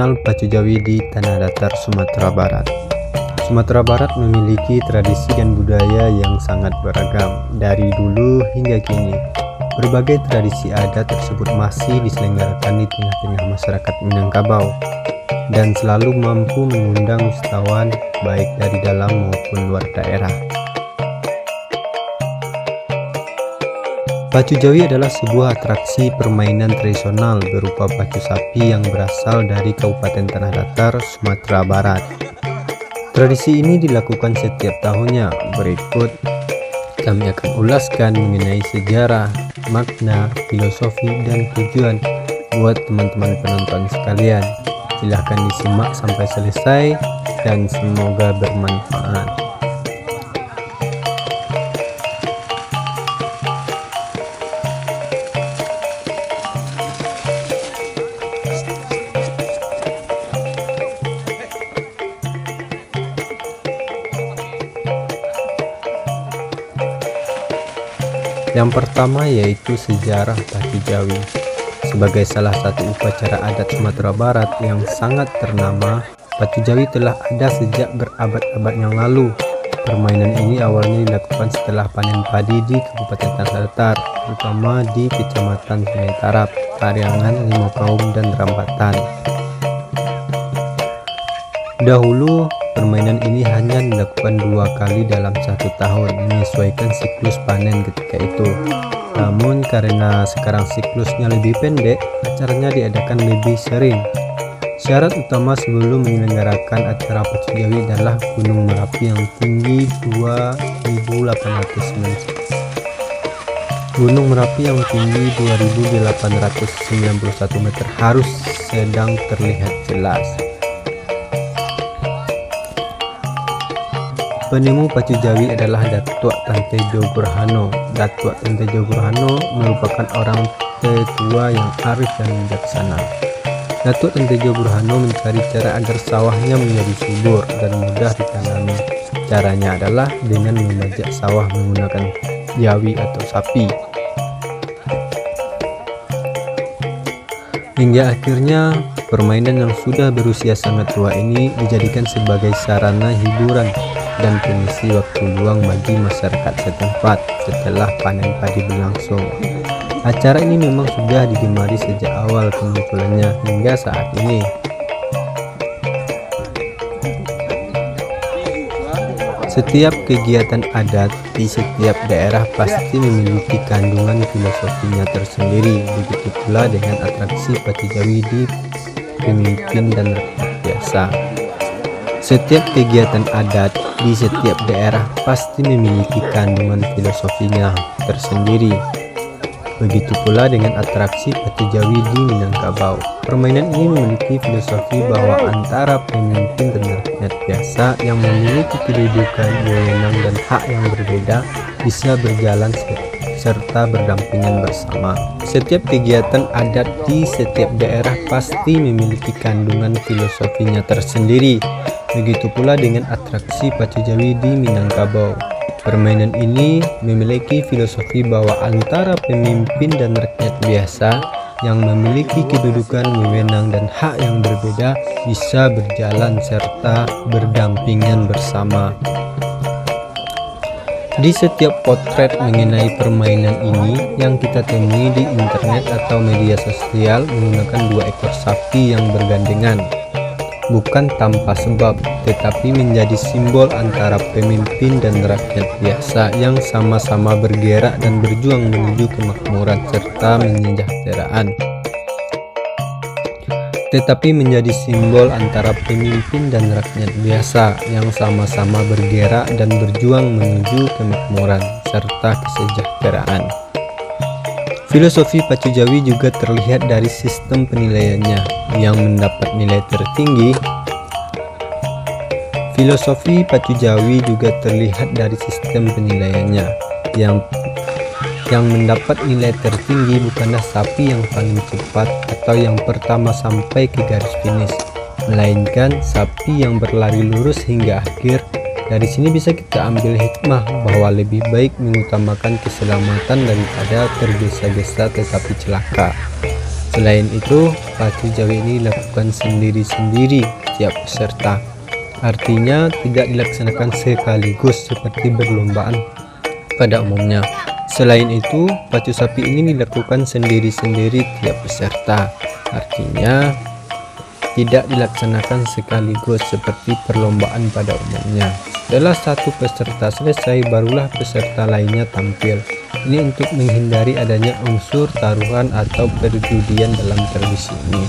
tradisional pacu Jawi di tanah datar Sumatera Barat. Sumatera Barat memiliki tradisi dan budaya yang sangat beragam dari dulu hingga kini. Berbagai tradisi adat tersebut masih diselenggarakan di tengah-tengah masyarakat Minangkabau dan selalu mampu mengundang wisatawan baik dari dalam maupun luar daerah. Pacu Jawi adalah sebuah atraksi permainan tradisional berupa pacu sapi yang berasal dari Kabupaten Tanah Datar, Sumatera Barat. Tradisi ini dilakukan setiap tahunnya. Berikut kami akan ulaskan mengenai sejarah, makna, filosofi, dan tujuan buat teman-teman penonton sekalian. Silahkan disimak sampai selesai dan semoga bermanfaat. Yang pertama yaitu sejarah pacu Jawi. Sebagai salah satu upacara adat Sumatera Barat yang sangat ternama, pacu Jawi telah ada sejak berabad-abad yang lalu. Permainan ini awalnya dilakukan setelah panen padi di Kabupaten Tanah Datar, terutama di Kecamatan Sungai Tarap, Karyangan, Limaukaum, dan Rambatan. Dahulu, permainan ini hanya dilakukan 2 kali dalam 1 tahun, menyesuaikan siklus panen ketika itu. Namun karena sekarang siklusnya lebih pendek, acaranya diadakan lebih sering. Syarat utama sebelum menyelenggarakan acara pacu Jawi adalah Gunung Merapi yang tinggi 2.891 meter harus sedang terlihat jelas. Penemu pacu Jawi adalah Datuk Tantejo Burhano. Datuk Tantejo Burhano merupakan orang tetua yang arif dan bijaksana. Datuk Tantejo Burhano mencari cara agar sawahnya menjadi subur dan mudah ditanami. Caranya adalah dengan membajak sawah menggunakan jawi atau sapi. Hingga akhirnya permainan yang sudah berusia sangat tua ini dijadikan sebagai sarana hiburan dan pengisi waktu luang bagi masyarakat setempat setelah panen padi berlangsung. Acara ini memang sudah digemari sejak awal kemunculannya hingga saat ini. Setiap kegiatan adat di setiap daerah pasti memiliki kandungan filosofinya tersendiri. Begitu pula dengan atraksi pacu Jawi di pemimpin dan rakyat biasa. Setiap kegiatan adat di setiap daerah pasti memiliki kandungan filosofinya tersendiri. Begitu pula dengan atraksi pacu Jawi di Minangkabau. Permainan ini memiliki filosofi bahwa antara pemimpin dan rakyat biasa yang memiliki kedudukan, wewenang, dan hak yang berbeda bisa berjalan serta berdampingan bersama. Setiap kegiatan adat di setiap daerah pasti memiliki kandungan filosofinya tersendiri. Begitu pula dengan atraksi pacu Jawi di Minangkabau. Permainan ini memiliki filosofi bahwa antara pemimpin dan rakyat biasa yang memiliki kedudukan, wewenang, dan hak yang berbeda bisa berjalan serta berdampingan bersama. Di setiap potret mengenai permainan ini yang kita temui di internet atau media sosial menggunakan 2 ekor sapi yang bergandengan. Bukan tanpa sebab, tetapi menjadi simbol antara pemimpin dan rakyat biasa yang sama-sama bergerak dan berjuang menuju kemakmuran serta kesejahteraan. Tetapi menjadi simbol antara pemimpin dan rakyat biasa yang sama-sama bergerak dan berjuang menuju kemakmuran serta kesejahteraan. Filosofi pacu Jawi juga terlihat dari sistem penilaiannya yang mendapat nilai tertinggi. Filosofi pacu Jawi juga terlihat dari sistem penilaiannya yang mendapat nilai tertinggi bukanlah sapi yang paling cepat atau yang pertama sampai ke garis finish, melainkan sapi yang berlari lurus hingga akhir. Dari sini bisa kita ambil hikmah bahwa lebih baik mengutamakan keselamatan daripada tergesa-gesa tetapi celaka. Selain itu, pacu Jawi ini dilakukan sendiri-sendiri tiap peserta. Artinya tidak dilaksanakan sekaligus seperti berlombaan pada umumnya. Selain itu, pacu sapi ini dilakukan sendiri-sendiri tiap peserta. Artinya tidak dilaksanakan sekaligus seperti perlombaan pada umumnya. Setelah satu peserta selesai, barulah peserta lainnya tampil. Ini untuk menghindari adanya unsur taruhan atau perjudian dalam tradisi ini.